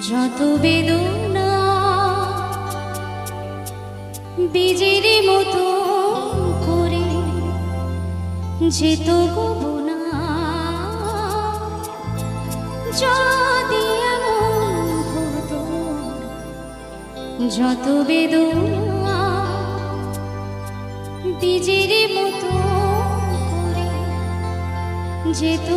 যত বেদনা বীজের মতো করে যেত গোবনা, যদি এমন হতো যত বেদনা বীজের মতো করে যেত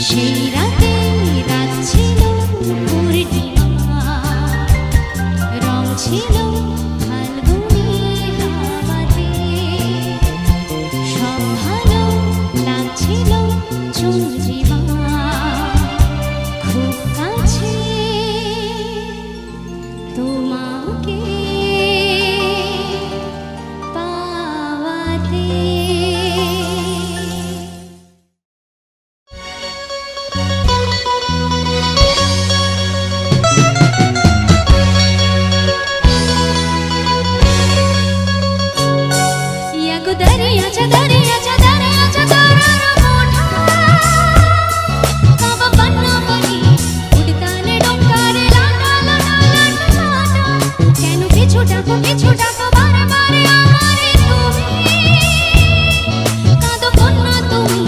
সেই রাতে রাত ছিল পূর্ণিমা, রং ছিল ফাল্গুনি হাওয়াতে, সব ভালো লাগছিল চন্দ্রিমা খুব কাছে তোমাকে পাওয়াতে। दरियाच्या दरियाच्या दरियाच्या तारांना मोठा कावा बनला बनी उडताने डोंगारे लाटा लाटा लाटा लाटा কেন পিছু ডাকো বারে বারে আমারে তুমি কাঁদো কন্যা তুমি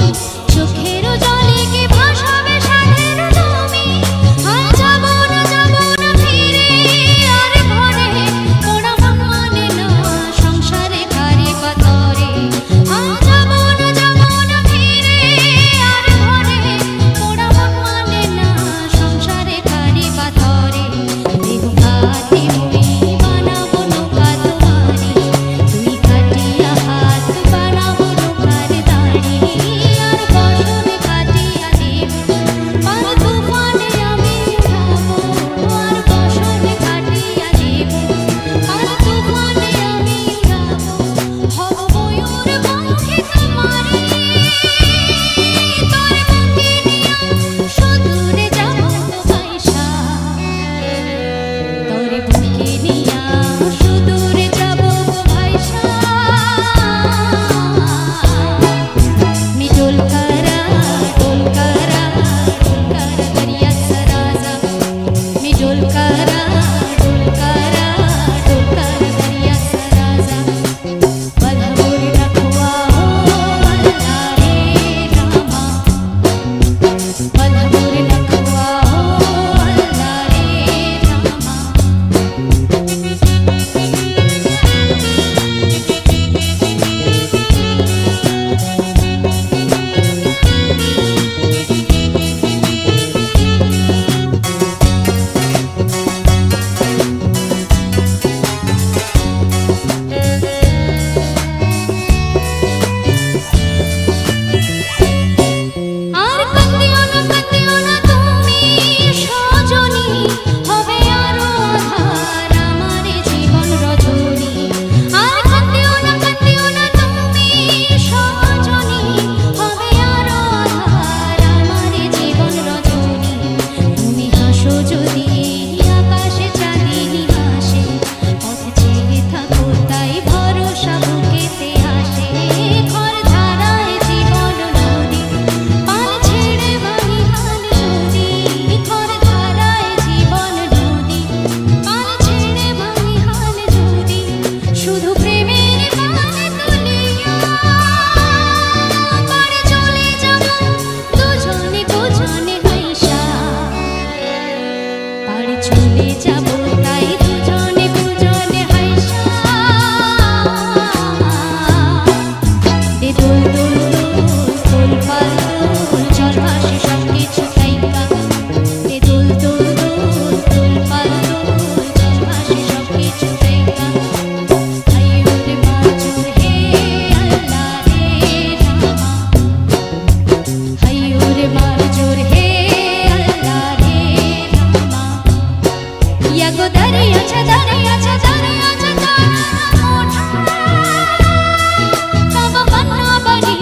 চোখের জলে কি ভাসাবে সাধের তুমি আর যাবো না ফিরে আর ঘরে ওরা মন মানে না সংসারে কারে পাতরে আর যাবো না ফিরে আর ঘরে ওরা মন মানে না সংসারে কারে পাতরে দেহ ঘাটে মই বানাবো নৌকা তোমারি তুই কাটিয়া হাত বানাবো নৌকার দাড়ি আর বসন কাটিয়া দেব আর তুফানে আমি যাবো আর বসন কাটিয়া দেব আর তুফানে আমি যাবো হব ময়ূর পঙ্খে তোমারি তোর বুকে নিয়া সুদূরে যাবো তো ভাইসা তোর বুকে নিয়া সুদূরে যাবো গো ভাইসা मी डोलकारा डोलकारा डोलकारा दर्याचा राजा मी डोलकारा डोलकारा डोलकारा दर्याचा राजा बलभोर रखवा हो अल्ला रे रामा बलभोर रखवा हो अल्ला रे रामा আর কান্দিও না তুমি সজনী হবে আরো আধার আমার জীবন রজনী আর কান্দিও না তুমি সজনী হবে আরো আধার আমার জীবন রজনী তুমি হাসো যদি আকাশে চাঁদিনী হাসে পথ চেয়ে থাকো তাই ভরসা বুকেতে আসে ঘর ধারায় জীবন নদী পাল ছেড়ে ভাঙি হাল যদি ঘর ধারায় জীবন নদী পাল ছেড়ে ভাঙি হাল যদি শুধু প্রেমের গানে তুলিয়া পারে চলে যাব দুজনে দুজনে হাইসা পারে চলে যাব তাই দুজনে দুজনে হাইসা দে দোল দোল দোল পাল দোল চল ভাসে সব কিছু তাইকা দে দোল দোল দোল পাল দোল চল ভাসে সব কিছু তাইকা হাইয়ো রে মাজুর হে আল্লাহ রে রামা হাইয়ো রে মাজুর হে আল্লাহ রে রামা या गो दरियाच्या दरियाच्या दरियाच्या तारांना मोठा कावा बनला बनी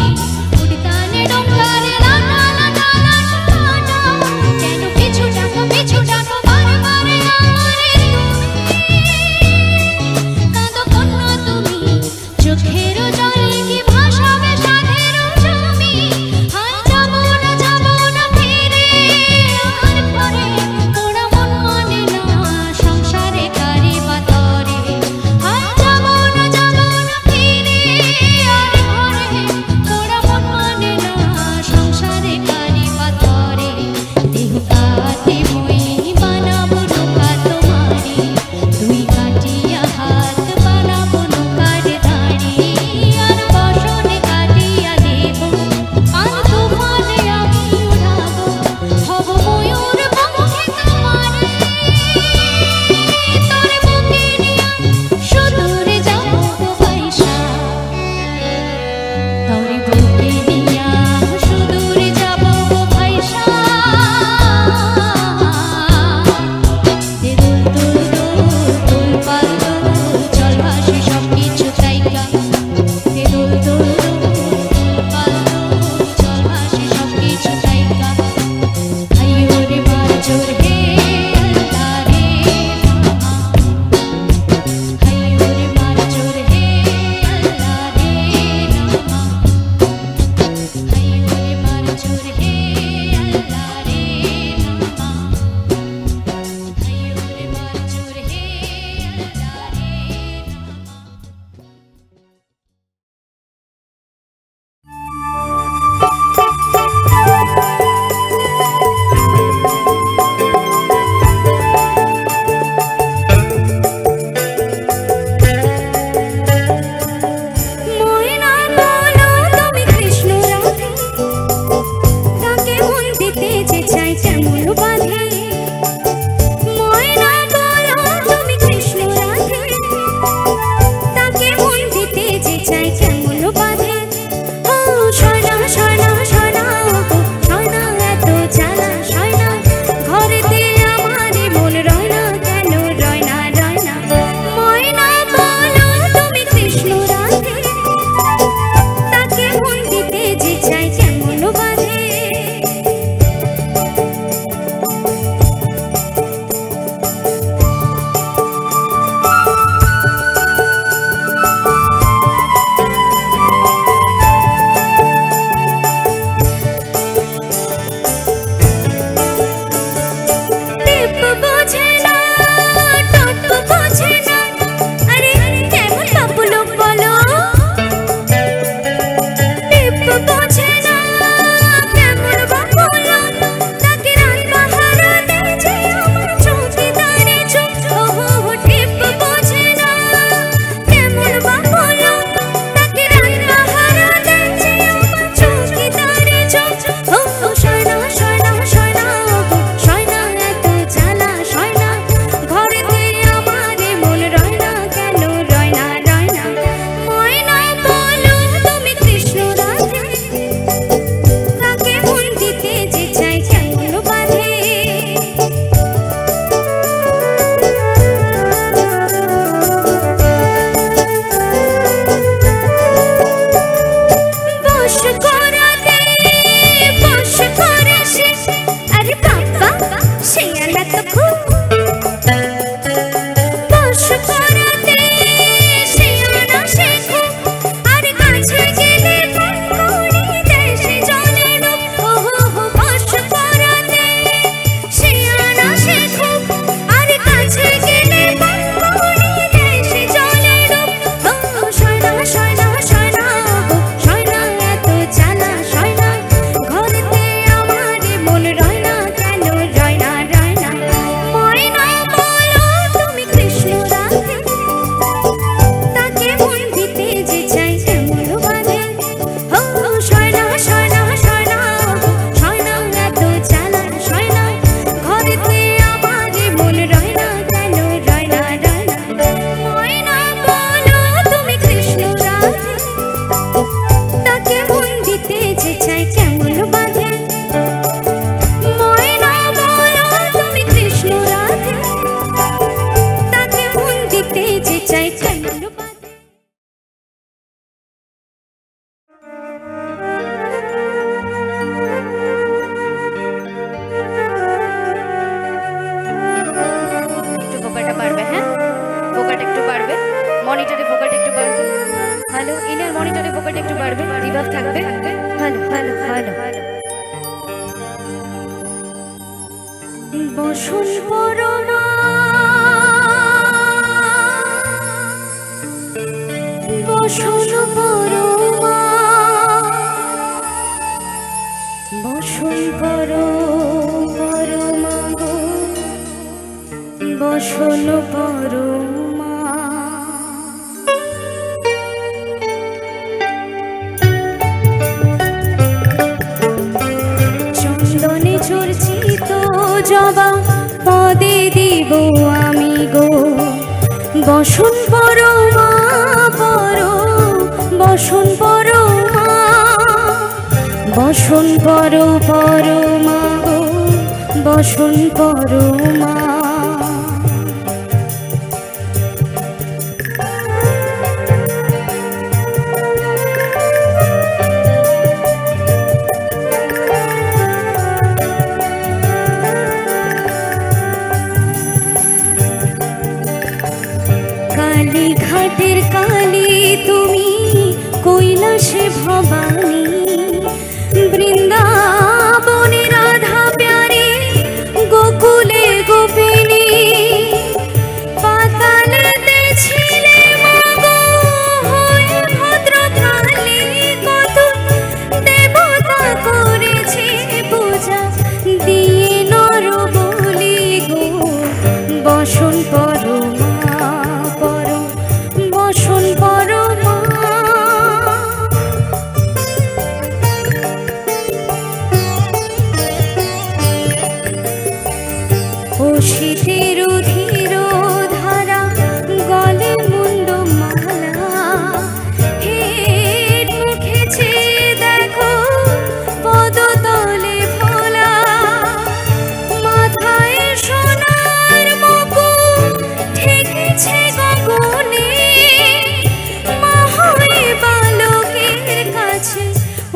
उडताने डोंगारे लाटा लाटा लाटा लाटा কেন পিছু ডাকো বারে বারে আমারে তুমি কাঁদো কন্যা তুমি চোখের জলে কি ভাসাবে সাধের জমি হায় যাবো না বসন পরমা বসন পরমা বসন পরমা গো বসন পরমা চন্দনে চর্চিত জবা পদে দিব আমি গো বসন পরমা বসন পরমা বসন পরমা গো বসন পরমা কালীঘাটের কালী তুমি কৈলাসে ভবানী বৃন্দাবনে রাধা প্যারে গোকুলে গোপিনী পাতালেতে ছিলে মাগো হয়ে ভদ্রকালী কত দেবতা করেছে পূজা দিয়ে নর বলি গো বসন পরমা বসন পরমা ও শীতের ধীর ধারা গলে মুন্ড মালা হেট মুখেছে দেখো পদতলে ভোলা মাথায় সোনার মুকুট ঠেকেছে গগনে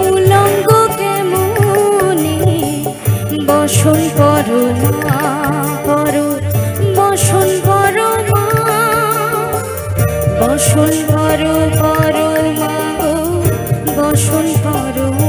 উলঙ্গ কেমনে বসন পরমা বসন পরমা বসন পরমা গো বসন পরমা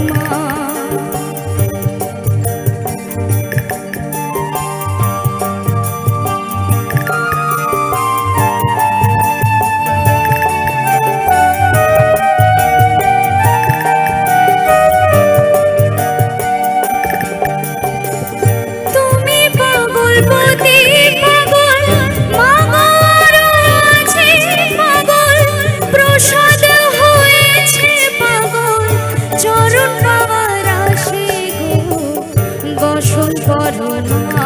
চরণ বাবার আসে গো বসন পরমা